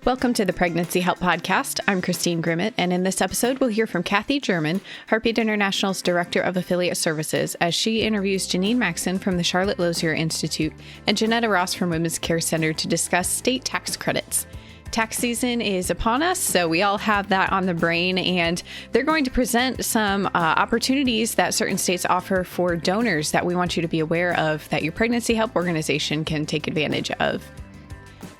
Welcome to the Pregnancy Help Podcast. I'm Christine Grimmett, and in this episode, we'll hear from Kathy German, Heartbeat International's Director of Affiliate Services, as she interviews Jeanneane Maxon from the Charlotte Lozier Institute and Jeanetta Ross from Women's Care Center to discuss state tax credits. Tax season is upon us, so we all have that on the brain, and they're going to present some opportunities that certain states offer for donors that we want you to be aware of that your pregnancy help organization can take advantage of.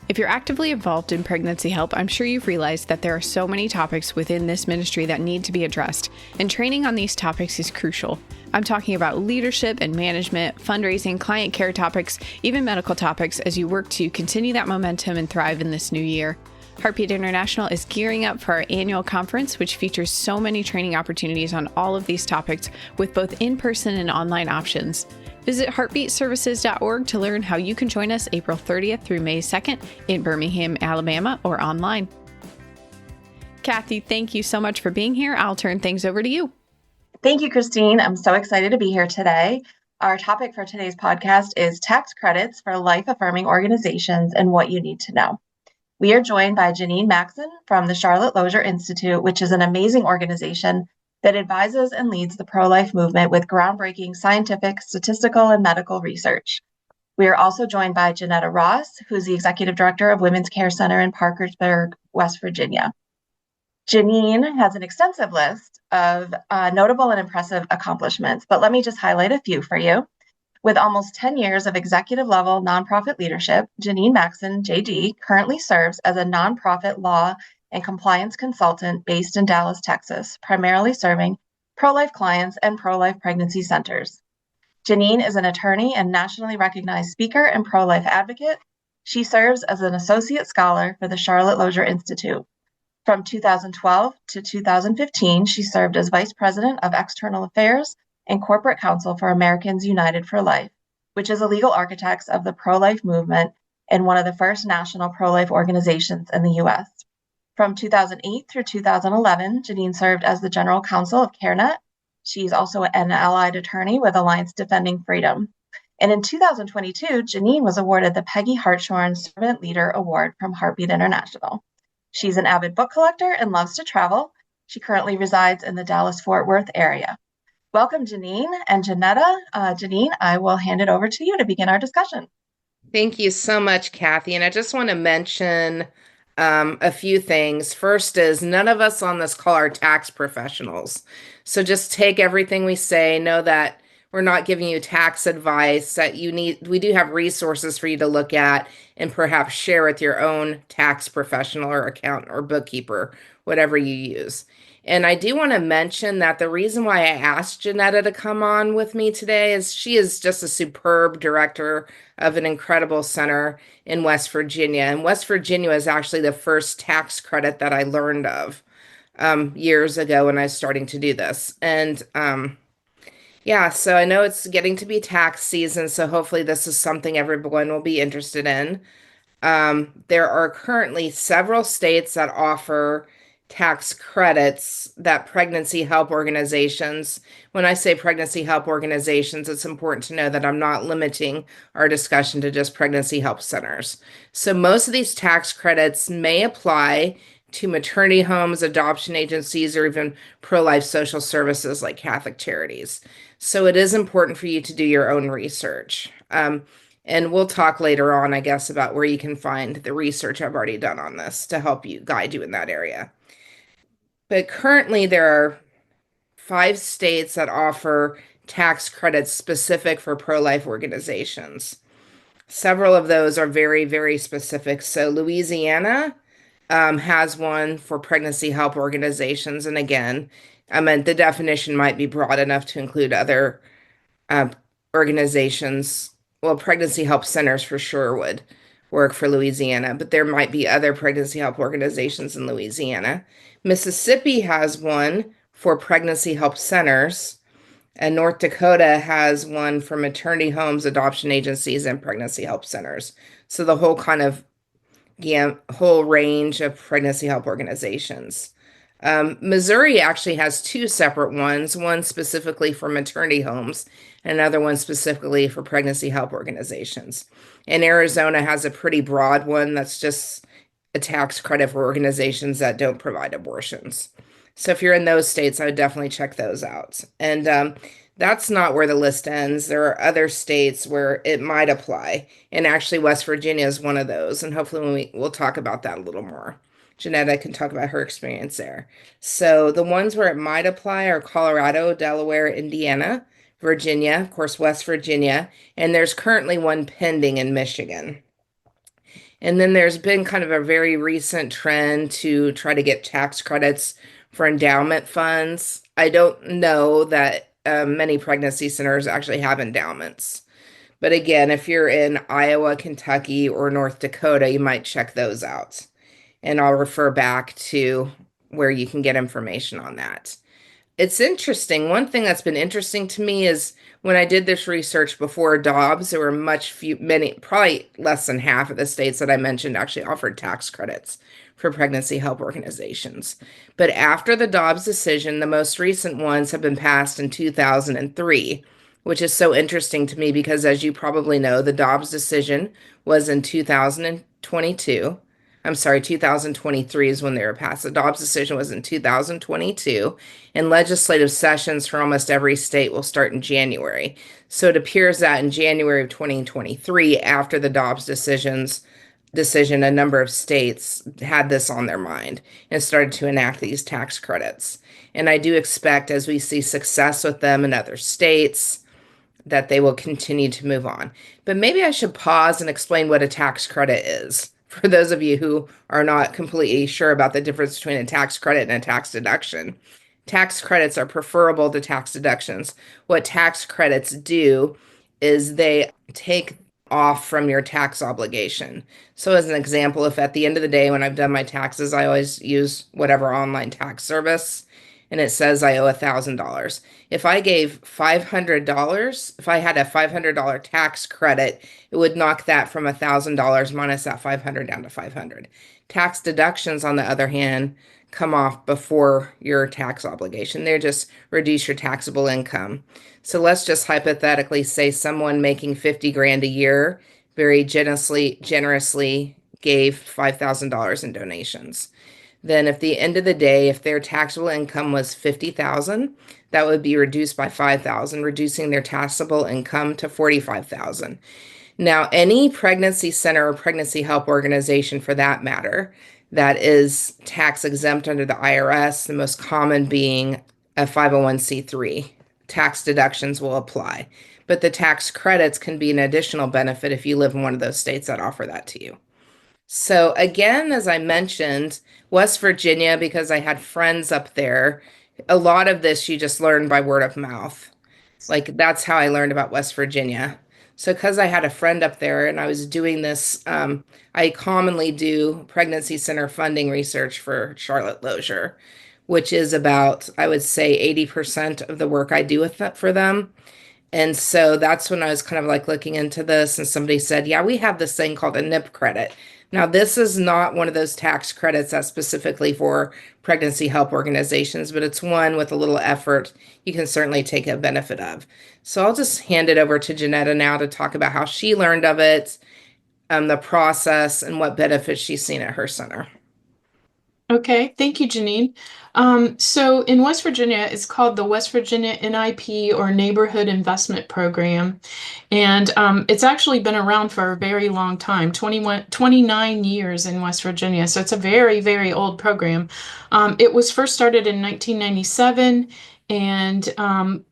If you're actively involved in pregnancy help, I'm sure you've realized that there are so many topics within this ministry that need to be addressed, and training on these topics is crucial. I'm talking about leadership and management, fundraising, client care topics, even medical topics as you work to continue that momentum and thrive in this new year. Heartbeat International is gearing up for our annual conference, which features so many training opportunities on all of these topics with both in-person and online options. Visit heartbeatservices.org to learn how you can join us April 30th through May 2nd in Birmingham, Alabama, or online. Kathy, thank you so much for being here. I'll turn things over to you. Thank you, Christine. I'm so excited to be here today. Our topic for today's podcast is tax credits for life-affirming organizations and what you need to know. We are joined by Jeanneane Maxon from the Charlotte Lozier Institute, which is an amazing organization that advises and leads the pro-life movement with groundbreaking scientific, statistical, and medical research. We are also joined by Jeanetta Ross, who's the Executive Director of Women's Care Center in Parkersburg, West Virginia. Jeanneane has an extensive list of notable and impressive accomplishments, but let me just highlight a few for you. With almost 10 years of executive-level nonprofit leadership, Jeanneane Maxon, JD, currently serves as a nonprofit law and compliance consultant based in Dallas, Texas, primarily serving pro-life clients and pro-life pregnancy centers. Jeanneane is an attorney and nationally recognized speaker and pro-life advocate. She serves as an associate scholar for the Charlotte Lozier Institute. From 2012 to 2015, she served as vice president of external affairs and corporate counsel for Americans United for Life, which is a legal architect of the pro-life movement and one of the first national pro-life organizations in the U.S. From 2008 through 2011, Jeanneane served as the general counsel of CareNet. She's also an allied attorney with Alliance Defending Freedom. And in 2022, Jeanneane was awarded the Peggy Hartshorn Servant Leader Award from Heartbeat International. She's an avid book collector and loves to travel. She currently resides in the Dallas-Fort Worth area. Welcome, Jeanneane and Jeanetta. Jeanneane, I will hand it over to you to begin our discussion. Thank you so much, Kathy. And I just want to mention a few things. First is none of us on this call are tax professionals. So just take everything we say, know that we're not giving you tax advice, that we do have resources for you to look at and perhaps share with your own tax professional or accountant or bookkeeper, whatever you use. And I do want to mention that the reason why I asked Jeanetta to come on with me today is she is just a superb director of an incredible center in West Virginia. And West Virginia is actually the first tax credit that I learned of years ago when I was starting to do this. And yeah, so I know it's getting to be tax season, so hopefully this is something everyone will be interested in. There are currently several states that offer tax credits that pregnancy help organizations. When I say pregnancy help organizations, it's important to know that I'm not limiting our discussion to just pregnancy help centers. So most of these tax credits may apply to maternity homes, adoption agencies, or even pro-life social services like Catholic charities. So it is important for you to do your own research. And we'll talk later on, I guess, about where you can find the research I've already done on this to help you guide you in that area. But currently there are 5 states that offer tax credits specific for pro-life organizations. Several of those are very, very specific. So Louisiana has one for pregnancy help organizations. And again, I meant the definition might be broad enough to include other organizations. Well, pregnancy help centers for sure would work for Louisiana, but there might be other pregnancy help organizations in Louisiana. Mississippi has one for pregnancy help centers, and North Dakota has one for maternity homes, adoption agencies, and pregnancy help centers. So the whole kind of whole range of pregnancy help organizations. Missouri actually has 2 separate ones, one specifically for maternity homes and another one specifically for pregnancy help organizations. And Arizona has a pretty broad one that's just a tax credit for organizations that don't provide abortions. So if you're in those states, I would definitely check those out. And that's not where the list ends. There are other states where it might apply. And actually, West Virginia is one of those. And hopefully, we'll talk about that a little more. Jeanette can talk about her experience there. So the ones where it might apply are Colorado, Delaware, Indiana, Virginia, of course, West Virginia, and there's currently one pending in Michigan. And then there's been kind of a very recent trend to try to get tax credits for endowment funds. I don't know that many pregnancy centers actually have endowments. But again, if you're in Iowa, Kentucky, or North Dakota, you might check those out. And I'll refer back to where you can get information on that. It's interesting. One thing that's been interesting to me is when I did this research before Dobbs, there were many, probably less than half of the states that I mentioned actually offered tax credits for pregnancy help organizations. But after the Dobbs decision, the most recent ones have been passed in 2003, which is so interesting to me because, as you probably know, the Dobbs decision was in 2022. I'm sorry, 2023 is when they were passed. The Dobbs decision was in 2022, and legislative sessions for almost every state will start in January. So it appears that in January of 2023, after the Dobbs decision, a number of states had this on their mind and started to enact these tax credits. And I do expect, as we see success with them in other states, that they will continue to move on. But maybe I should pause and explain what a tax credit is, for those of you who are not completely sure about the difference between a tax credit and a tax deduction. Tax credits are preferable to tax deductions. What tax credits do is they take off from your tax obligation. So as an example, if at the end of the day when I've done my taxes, I always use whatever online tax service, and it says I owe $1,000. If I gave $500, if I had a $500 tax credit, it would knock that from $1,000 minus that 500 down to 500. Tax deductions, on the other hand, come off before your tax obligation. They just reduce your taxable income. So let's just hypothetically say someone making 50 grand a year very generously gave $5,000 in donations. Then at the end of the day, if their taxable income was 50,000, that would be reduced by 5,000, reducing their taxable income to 45,000. Now, any pregnancy center or pregnancy help organization, for that matter, that is tax exempt under the IRS, the most common being a 501c3, tax deductions will apply. But the tax credits can be an additional benefit if you live in one of those states that offer that to you. So again, as I mentioned, West Virginia, because I had friends up there, a lot of this you just learn by word of mouth. Like that's how I learned about West Virginia. So because I had a friend up there and I was doing this, I commonly do pregnancy center funding research for Charlotte Lozier, which is about, I would say, 80% of the work I do with that for them. And so that's when I was kind of like looking into this, and somebody said, yeah, we have this thing called a NIP credit. Now, this is not one of those tax credits that's specifically for pregnancy help organizations, but it's one with a little effort you can certainly take a benefit of. So I'll just hand it over to Jeanette now to talk about how she learned of it, the process, and what benefits she's seen at her center. Okay, thank you, Jeanneane. So in West Virginia, it's called the West Virginia NIP, or Neighborhood Investment Program. And it's actually been around for a very long time, 29 years in West Virginia. So it's a very, very old program. It was first started in 1997, and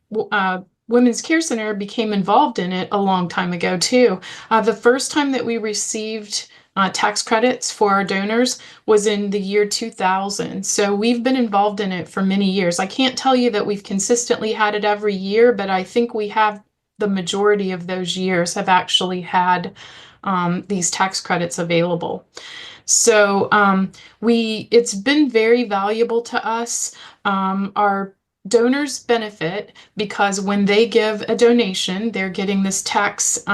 Women's Care Center became involved in it a long time ago, too. The first time that we received tax credits for our donors was in the year 2000. So we've been involved in it for many years. I can't tell you that we've consistently had it every year, but I think we have the majority of those years have actually had these tax credits available. So it's been very valuable to us. Our donors benefit because when they give a donation, they're getting this tax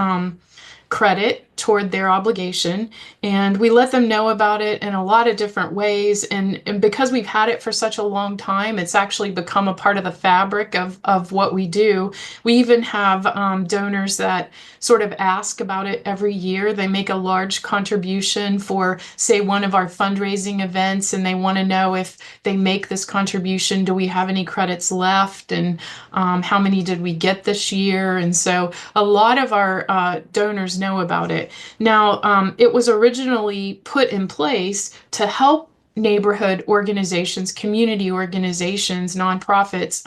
credit toward their obligation. And we let them know about it in a lot of different ways. And because we've had it for such a long time, it's actually become a part of the fabric of what we do. We even have donors that sort of ask about it every year. They make a large contribution for, say, one of our fundraising events, and they want to know, if they make this contribution, do we have any credits left, and how many did we get this year? And so a lot of our donors know about it. Now, it was originally put in place to help neighborhood organizations, community organizations, nonprofits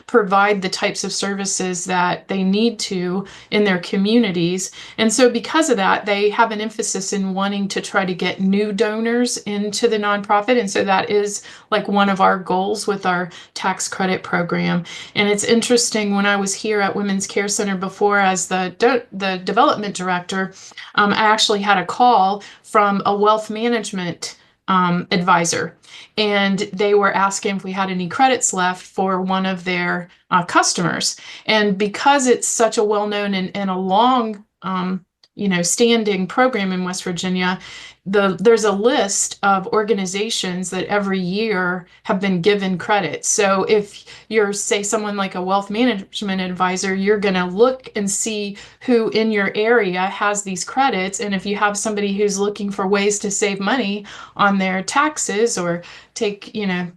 provide the types of services that they need to in their communities. And so because of that, they have an emphasis in wanting to try to get new donors into the nonprofit. And so that is like one of our goals with our tax credit program. And it's interesting, when I was here at Women's Care Center before as the development director, I actually had a call from a wealth management advisor, and they were asking if we had any credits left for one of their customers. And because it's such a well-known and a long standing program in West Virginia, there's a list of organizations that every year have been given credit. So if you're, say, someone like a wealth management advisor, you're going to look and see who in your area has these credits. And if you have somebody who's looking for ways to save money on their taxes or take,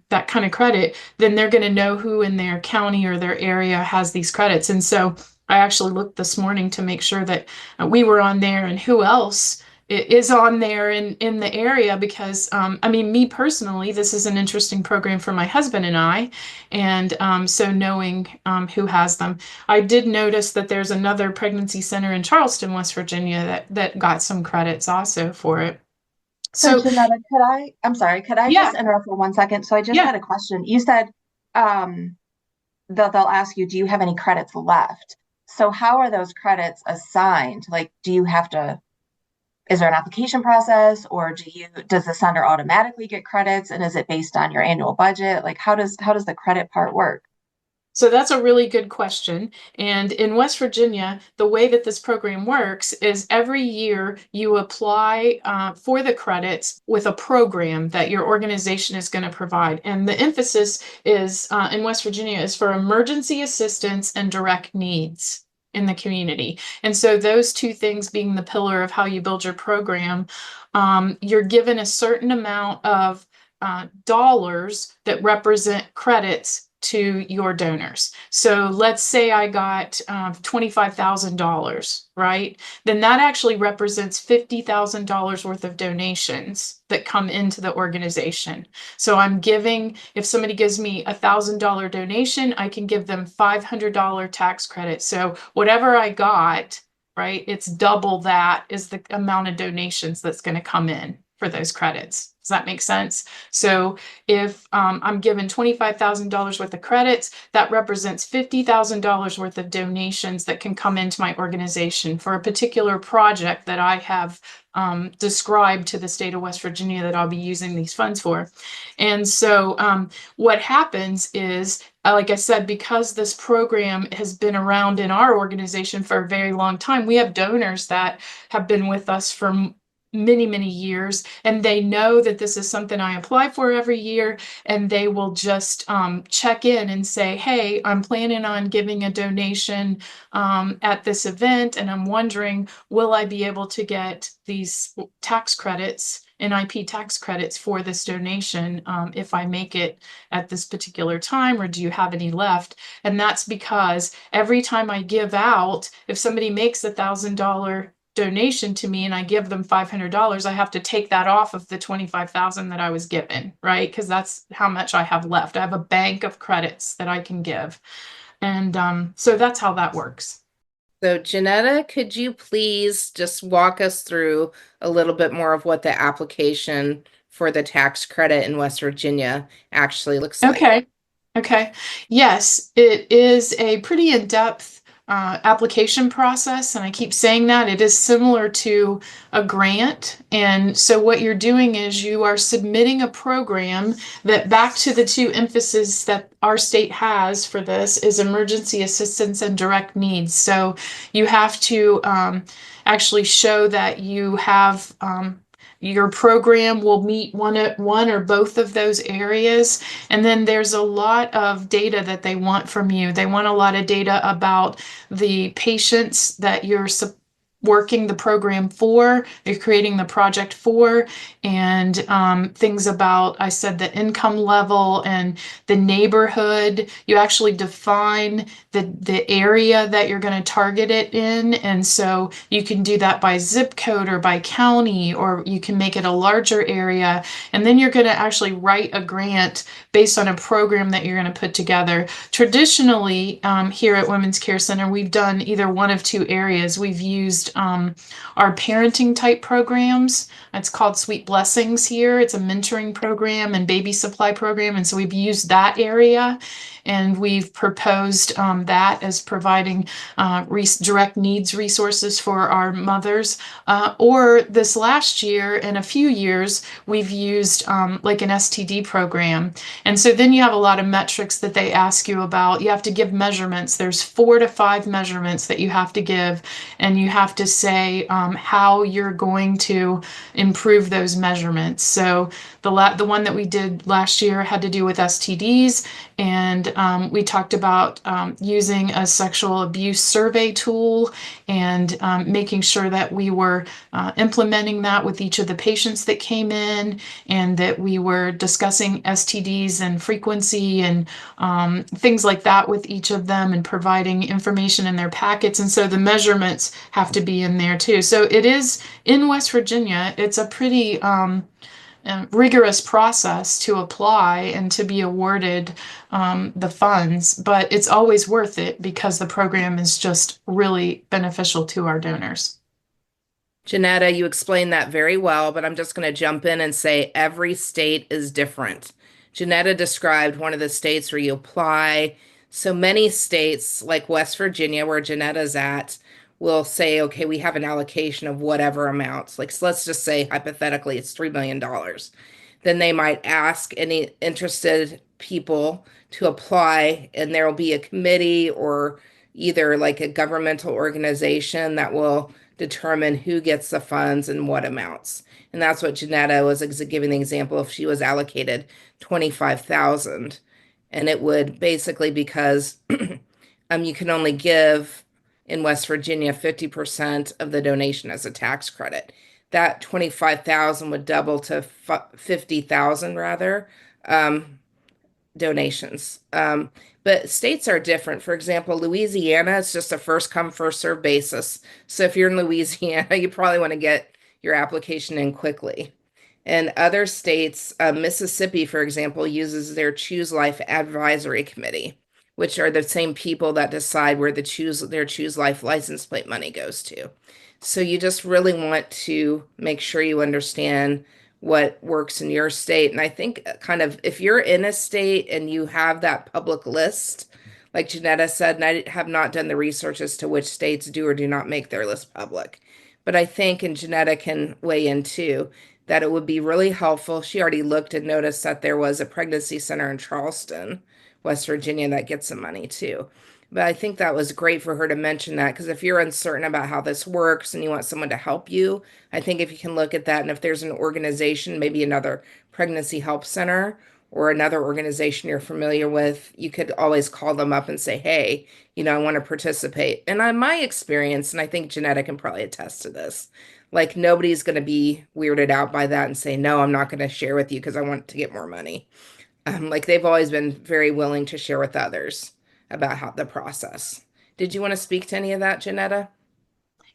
that kind of credit, then they're going to know who in their county or their area has these credits. And so I actually looked this morning to make sure that we were on there and who else is on there in the area, because me personally, this is an interesting program for my husband and I, and so knowing who has them. I did notice that there's another pregnancy center in Charleston, West Virginia that got some credits also for it. So Jeanetta, could I Yeah. just interrupt for 1 second? So I just Yeah. had a question. You said they'll ask you, do you have any credits left? So how are those credits assigned? Like, is there an application process, or does the sender automatically get credits, and is it based on your annual budget? Like, how does the credit part work? So that's a really good question. And in West Virginia, the way that this program works is every year you apply for the credits with a program that your organization is going to provide. And the emphasis is in West Virginia is for emergency assistance and direct needs in the community. And so those two things being the pillar of how you build your program, you're given a certain amount of dollars that represent credits to your donors. So let's say I got $25,000, right? Then that actually represents $50,000 worth of donations that come into the organization. So I'm giving, if somebody gives me $1,000 donation, I can give them $500 tax credit. So whatever I got, right, it's double that is the amount of donations that's going to come in for those credits. Does that make sense? So if I'm given $25,000 worth of credits, that represents $50,000 worth of donations that can come into my organization for a particular project that I have described to the state of West Virginia that I'll be using these funds for. And so what happens is, like I said, because this program has been around in our organization for a very long time, we have donors that have been with us for many, many years, and they know that this is something I apply for every year, and they will just check in and say, hey, I'm planning on giving a donation at this event, and I'm wondering, will I be able to get these tax credits, NIP tax credits for this donation if I make it at this particular time, or do you have any left? And that's because every time I give out, if somebody makes $1,000 donation to me and I give them $500, I have to take that off of the $25,000 that I was given, right? Because that's how much I have left. I have a bank of credits that I can give. And so that's how that works. So Jeanetta, could you please just walk us through a little bit more of what the application for the tax credit in West Virginia actually looks like? Okay. Yes, it is a pretty in-depth application process, and I keep saying that it is similar to a grant. And so what you're doing is you are submitting a program that, back to the two emphases that our state has for this, is emergency assistance and direct needs. So you have to actually show that you have your program will meet one or both of those areas. And then there's a lot of data that they want from you. They want a lot of data about the patients that you're working the program for, you're creating the project for, and things about, I said, the income level and the neighborhood. You actually define the area that you're going to target it in. And so you can do that by zip code or by county, or you can make it a larger area. And then you're going to actually write a grant based on a program that you're going to put together. Traditionally, here at Women's Care Center, we've done either one of two areas. We've used our parenting type programs. It's called Sweet Blessings here. It's a mentoring program and baby supply program. And so we've used that area, and we've proposed that as providing direct needs resources for our mothers. Or this last year and a few years, we've used like an STD program. And so then you have a lot of metrics that they ask you about. You have to give measurements. There's 4 to 5 measurements that you have to give, and you have to say how you're going to improve those measurements. So the one that we did last year had to do with STDs, and we talked about using a sexual abuse survey tool, and making sure that we were implementing that with each of the patients that came in, and that we were discussing STDs and frequency and things like that with each of them, and providing information in their packets. And so the measurements have to be in there too. So it is, in West Virginia, it's a pretty rigorous process to apply and to be awarded the funds, but it's always worth it because the program is just really beneficial to our donors. Jeanetta, you explained that very well, but I'm just going to jump in and say every state is different. Jeanetta described one of the states where you apply. So many states, like West Virginia, where Jeanetta's at, will say, okay, we have an allocation of whatever amounts. Like, so let's just say, hypothetically, it's $3 million. Then they might ask any interested people to apply, and there will be a committee or either like a governmental organization that will determine who gets the funds and what amounts. And that's what Jeanetta was giving the example of. She was allocated 25,000, and it would basically, because you can only give in West Virginia 50% of the donation as a tax credit. That 25,000 would double to 50,000 rather donations. But states are different. For example, Louisiana, it's just a first come, first serve basis. So if you're in Louisiana, you probably want to get your application in quickly. And other states, Mississippi, for example, uses their Choose Life Advisory Committee, which are the same people that decide where their Choose Life license plate money goes to. So you just really want to make sure you understand what works in your state. And I think kind of, if you're in a state and you have that public list, like Jeanetta said, and I have not done the research as to which states do or do not make their list public, but I think, and Jeanetta can weigh in too, that it would be really helpful. She already looked and noticed that there was a pregnancy center in Charleston, West Virginia, that gets some money too. But I think that was great for her to mention that, because if you're uncertain about how this works and you want someone to help you, I think if you can look at that, and if there's an organization, maybe another pregnancy help center or another organization you're familiar with, you could always call them up and say, hey, I want to participate. And on my experience, and I think Jeanetta can probably attest to this, like nobody's going to be weirded out by that and say, no, I'm not going to share with you because I want to get more money. Like they've always been very willing to share with others about how the process. Did you want to speak to any of that, Jeanetta?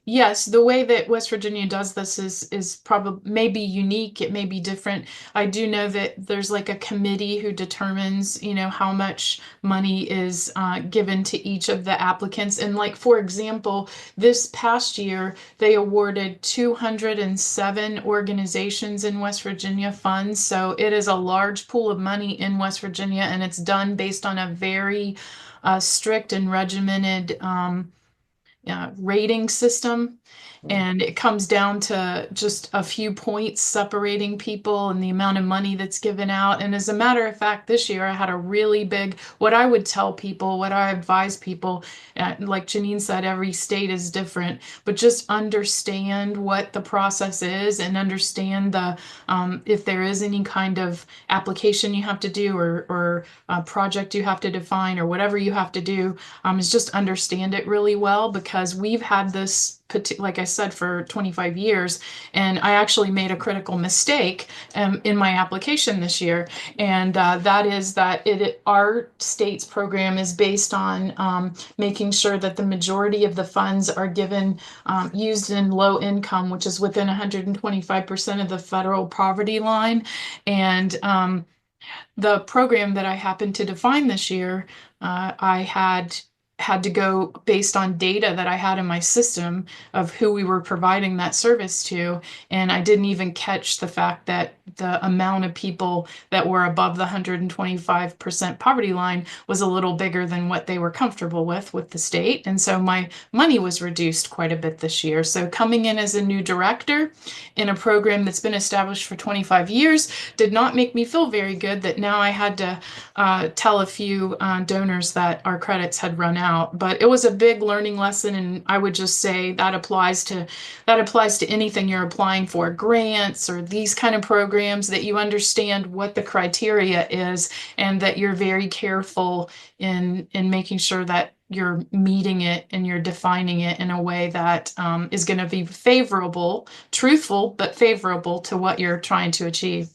Yes, the way that West Virginia does this is probably maybe unique. It may be different. I do know that there's like a committee who determines, how much money is given to each of the applicants. And like, for example, this past year, they awarded 207 organizations in West Virginia funds. So it is a large pool of money in West Virginia, and it's done based on a very strict and regimented rating system. And it comes down to just a few points separating people and the amount of money that's given out. And as a matter of fact, this year I had a really big, what I would tell people, what I advise people, like Jeanneane said, every state is different, but just understand what the process is and understand if there is any kind of application you have to do or a project you have to define or whatever you have to do, is just understand it really well, because we've had this, like I said, for 25 years, and I actually made a critical mistake in my application this year, and that is that our state's program is based on making sure that the majority of the funds are used in low income, which is within 125% of the federal poverty line, and the program that I happened to define this year, I had to go based on data that I had in my system of who we were providing that service to. And I didn't even catch the fact that the amount of people that were above the 125% poverty line was a little bigger than what they were comfortable with the state. And so my money was reduced quite a bit this year. So coming in as a new director in a program that's been established for 25 years did not make me feel very good that now I had to tell a few donors that our credits had run out. But it was a big learning lesson, and I would just say that applies to anything you're applying for, grants or these kind of programs, that you understand what the criteria is and that you're very careful in making sure that you're meeting it and you're defining it in a way that is going to be favorable, truthful, but favorable to what you're trying to achieve.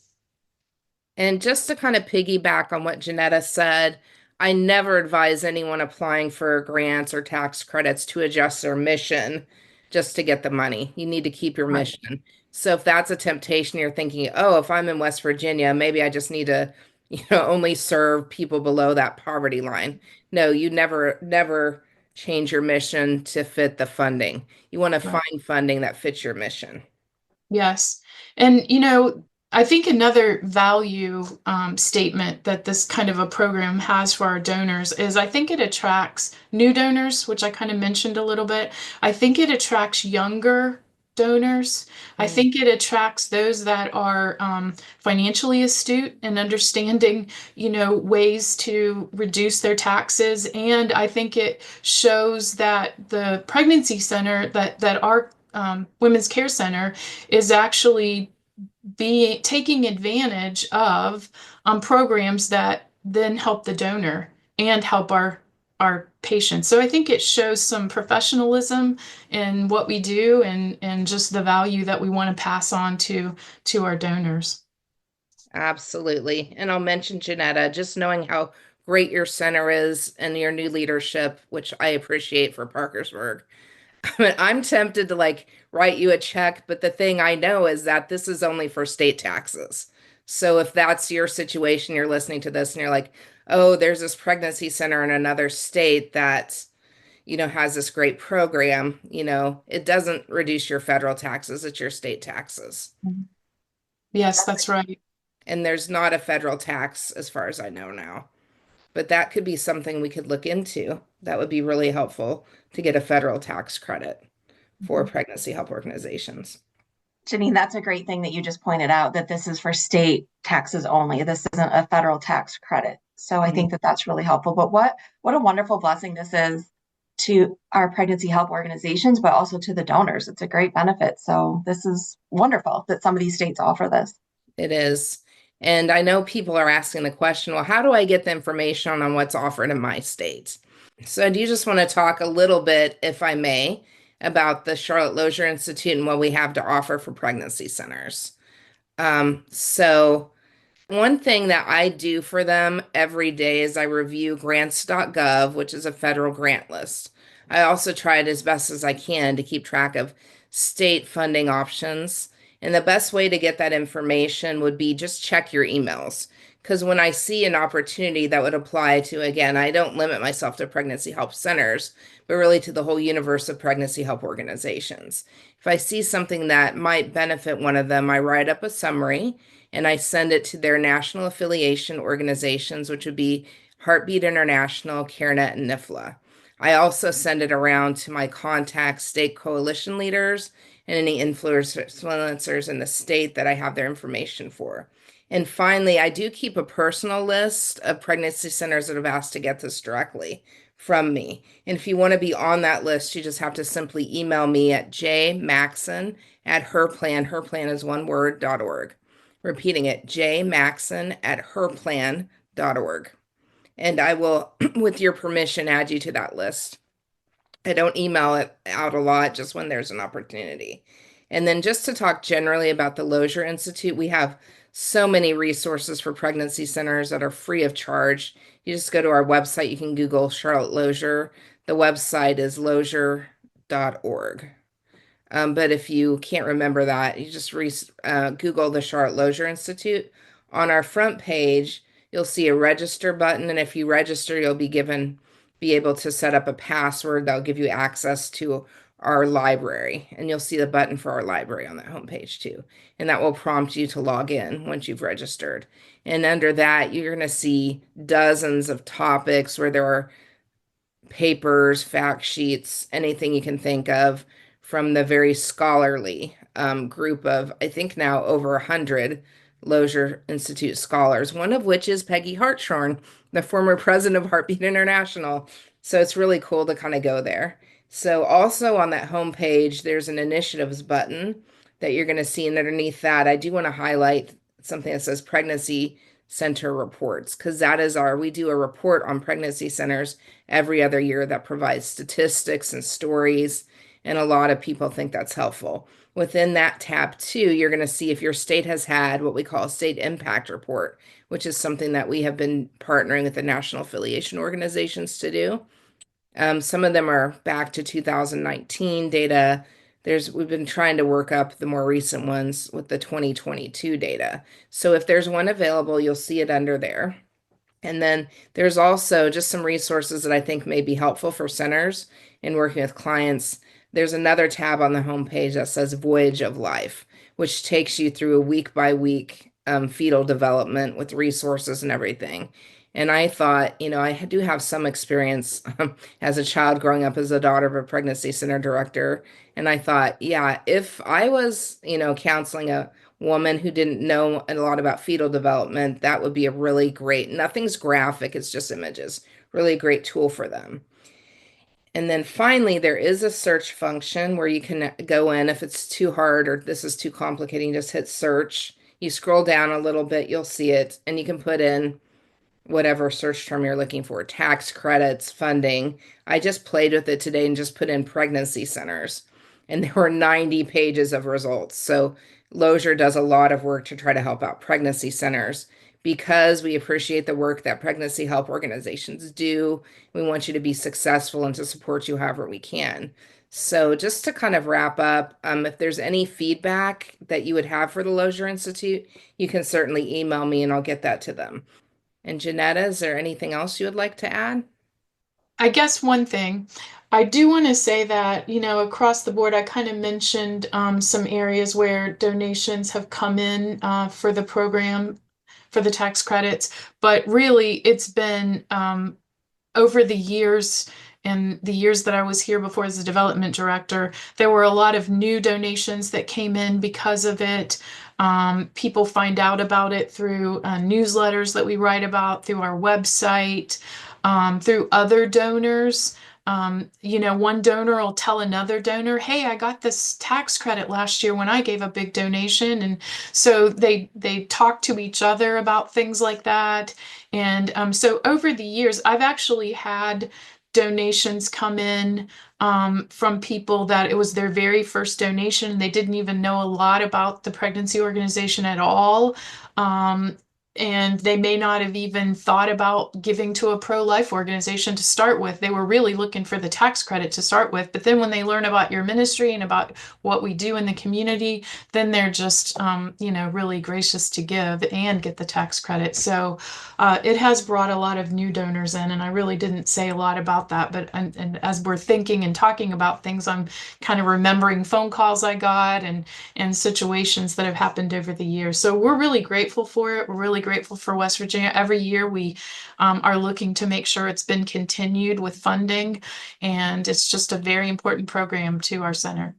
And just to kind of piggyback on what Janetta said, I never advise anyone applying for grants or tax credits to adjust their mission just to get the money. You need to keep your Right. mission. So if that's a temptation, you're thinking, oh, if I'm in West Virginia, maybe I just need to, only serve people below that poverty line. No, you never change your mission to fit the funding. You want to Right. find funding that fits your mission. Yes. And, I think another value statement that this kind of a program has for our donors is I think it attracts new donors, which I kind of mentioned a little bit. I think it attracts younger donors. I think it attracts those that are financially astute and understanding, ways to reduce their taxes. And I think it shows that the pregnancy center, that our Women's Care Center is actually taking advantage of programs that then help the donor and help our patients. So I think it shows some professionalism in what we do and just the value that we want to pass on to our donors. Absolutely. And I'll mention Janetta, just knowing how great your center is and your new leadership, which I appreciate for Parkersburg. I'm tempted to write you a check, but the thing I know is that this is only for state taxes. So if that's your situation, you're listening to this and you're like, oh, there's this pregnancy center in another state that, has this great program, it doesn't reduce your federal taxes, it's your state taxes. Yes, that's right. And there's not a federal tax as far as I know now. But that could be something we could look into. That would be really helpful to get a federal tax credit for pregnancy help organizations. Jeanneane, that's a great thing that you just pointed out, that this is for state taxes only. This isn't a federal tax credit. So I think that that's really helpful. But what a wonderful blessing this is to our pregnancy help organizations, but also to the donors. It's a great benefit. So this is wonderful that some of these states offer this. It is. And I know people are asking the question, well, how do I get the information on what's offered in my state? So I do just want to talk a little bit, if I may, about the Charlotte Lozier Institute and what we have to offer for pregnancy centers. So one thing that I do for them every day is I review grants.gov, which is a federal grant list. I also try it as best as I can to keep track of state funding options. And the best way to get that information would be just check your emails. Because when I see an opportunity that would apply to, again, I don't limit myself to pregnancy help centers, but really to the whole universe of pregnancy help organizations. If I see something that might benefit one of them, I write up a summary and I send it to their national affiliation organizations, which would be Heartbeat International, CareNet, and NIFLA. I also send it around to my contacts, state coalition leaders, and any influencers in the state that I have their information for. And finally, I do keep a personal list of pregnancy centers that have asked to get this directly from me. And if you want to be on that list, you just have to simply email me at jmaxon at herplan is one word, .org. Repeating it, jmaxon at herplan.org. And I will, with your permission, add you to that list. I don't email it out a lot, just when there's an opportunity. And then just to talk generally about the Lozier Institute, we have so many resources for pregnancy centers that are free of charge. You just go to our website. You can Google Charlotte Lozier. The website is lozier.org. But if you can't remember that, you just Google the Charlotte Lozier Institute. On our front page, you'll see a register button, and if you register, you'll be able to set up a password that'll give you access to our library, and you'll see the button for our library on that homepage too, and that will prompt you to log in once you've registered. And under that, you're going to see dozens of topics where there are papers, fact sheets, anything you can think of from the very scholarly group of, I think now over 100 Lozier Institute scholars, one of which is Peggy Hartshorn, the former president of Heartbeat International. So it's really cool to kind of go there. So also on that homepage, there's an initiatives button that you're going to see. And underneath that, I do want to highlight something that says pregnancy center reports, because we do a report on pregnancy centers every other year that provides statistics and stories. And a lot of people think that's helpful. Within that tab too, you're going to see if your state has had what we call a state impact report, which is something that we have been partnering with the national affiliation organizations to do. Some of them are back to 2019 data. We've been trying to work up the more recent ones with the 2022 data. So if there's one available, you'll see it under there. And then there's also just some resources that I think may be helpful for centers in working with clients. There's another tab on the homepage that says Voyage of Life, which takes you through a week by week fetal development with resources and everything. And I thought, I do have some experience as a child growing up as a daughter of a pregnancy center director. And I thought, yeah, if I was, counseling a woman who didn't know a lot about fetal development, that would be a really great, nothing's graphic, it's just images, really great tool for them. And then finally, there is a search function where you can go in if it's too hard or this is too complicating, just hit search. You scroll down a little bit, you'll see it, and you can put in whatever search term you're looking for, tax credits, funding. I just played with it today and just put in pregnancy centers, and there were 90 pages of results. So Lozier does a lot of work to try to help out pregnancy centers because we appreciate the work that pregnancy help organizations do. We want you to be successful and to support you however we can. So just to kind of wrap up, if there's any feedback that you would have for the Lozier Institute, you can certainly email me and I'll get that to them. And Jeanetta, is there anything else you would like to add? I guess one thing I do want to say that, across the board, I kind of mentioned some areas where donations have come in for the program, for the tax credits, but really it's been over the years and the years that I was here before as a development director, there were a lot of new donations that came in because of it. People find out about it through newsletters that we write about, through our website, through other donors. One donor will tell another donor, hey, I got this tax credit last year when I gave a big donation. And so they talk to each other about things like that. And so over the years, I've actually had donations come in from people that it was their very first donation and they didn't even know a lot about the pregnancy organization at all. And they may not have even thought about giving to a pro-life organization to start with. They were really looking for the tax credit to start with. But then when they learn about your ministry and about what we do in the community, then they're just, really gracious to give and get the tax credit. So it has brought a lot of new donors in, and I really didn't say a lot about that. But and as we're thinking and talking about things, I'm kind of remembering phone calls I got and situations that have happened over the years. So we're really grateful for it. We're really grateful for West Virginia. Every year we are looking to make sure it's been continued with funding, and it's just a very important program to our center.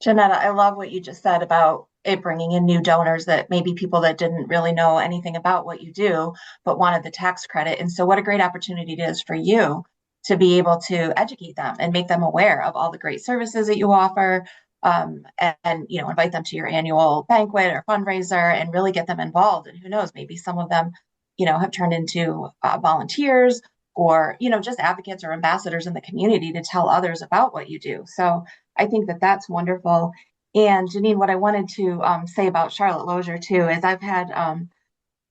Jeanette, I love what you just said about it bringing in new donors, that maybe people that didn't really know anything about what you do, but wanted the tax credit. And so what a great opportunity it is for you to be able to educate them and make them aware of all the great services that you offer, and invite them to your annual banquet or fundraiser and really get them involved. And who knows, maybe some of them, have turned into volunteers or, just advocates or ambassadors in the community to tell others about what you do. So I think that that's wonderful. And Jeanneane, what I wanted to say about Charlotte Lozier too is I've had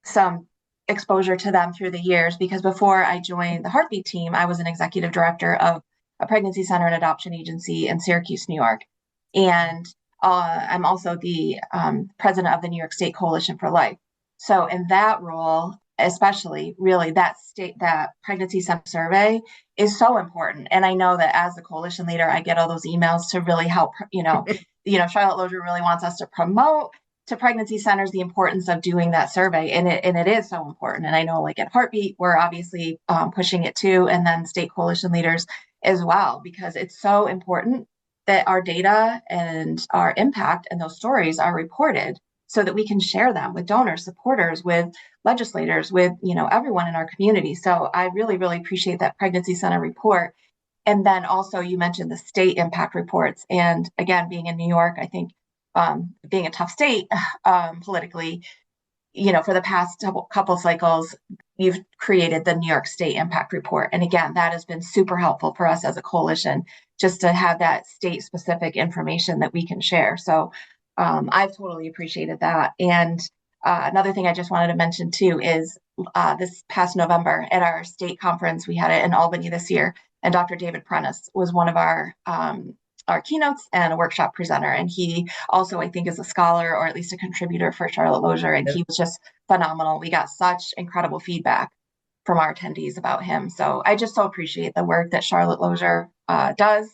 some exposure to them through the years, because before I joined the Heartbeat team, I was an executive director of a pregnancy center and adoption agency in Syracuse, New York. And I'm also the president of the New York State Coalition for Life. So in that role, especially really that pregnancy center survey is so important. And I know that as the coalition leader, I get all those emails to really help, Charlotte Lozier really wants us to promote to pregnancy centers the importance of doing that survey. And it is so important. And I know like at Heartbeat, we're obviously pushing it too. And then state coalition leaders as well, because it's so important that our data and our impact and those stories are reported so that we can share them with donors, supporters, with legislators, with, everyone in our community. So I really, really appreciate that pregnancy center report. And then also you mentioned the state impact reports. And again, being in New York, I think being a tough state politically, for the past couple cycles, you've created the New York State Impact Report. And again, that has been super helpful for us as a coalition, just to have that state specific information that we can share. So I've totally appreciated that. And another thing I just wanted to mention too is this past November at our state conference, we had it in Albany this year, and Dr. David Prentice was one of our keynotes and a workshop presenter. And he also, I think, is a scholar or at least a contributor for Charlotte Lozier. And he was just phenomenal. We got such incredible feedback from our attendees about him. So I just so appreciate the work that Charlotte Lozier does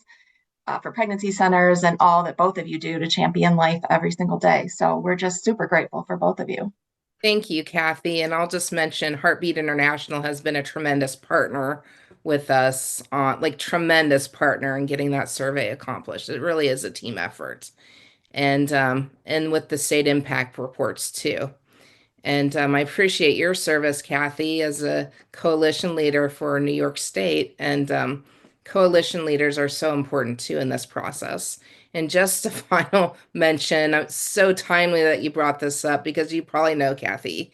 for pregnancy centers and all that both of you do to champion life every single day. So we're just super grateful for both of you. Thank you, Kathy. And I'll just mention Heartbeat International has been a tremendous partner with us, tremendous partner in getting that survey accomplished. It really is a team effort. And with the state impact reports too. And I appreciate your service, Kathy, as a coalition leader for New York State. And coalition leaders are so important too in this process. And just a final mention, it's so timely that you brought this up, because you probably know, Kathy,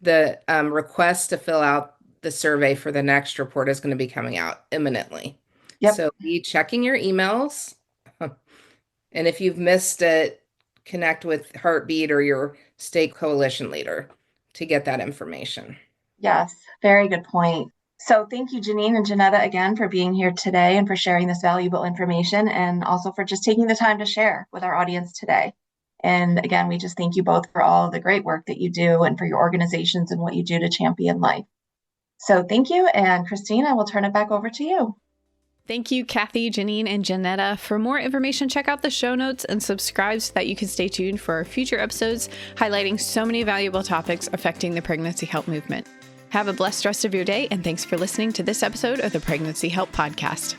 the request to fill out the survey for the next report is going to be coming out imminently. Yep. So be checking your emails. And if you've missed it, connect with Heartbeat or your state coalition leader to get that information. Yes, very good point. So thank you, Jeanneane and Jeanetta, again, for being here today and for sharing this valuable information, and also for just taking the time to share with our audience today. And again, we just thank you both for all the great work that you do and for your organizations and what you do to champion life. So thank you. And Christine, I will turn it back over to you. Thank you, Kathy, Jeanneane, and Jeanetta. For more information, check out the show notes and subscribe so that you can stay tuned for our future episodes highlighting so many valuable topics affecting the pregnancy help movement. Have a blessed rest of your day, and thanks for listening to this episode of the Pregnancy Help Podcast.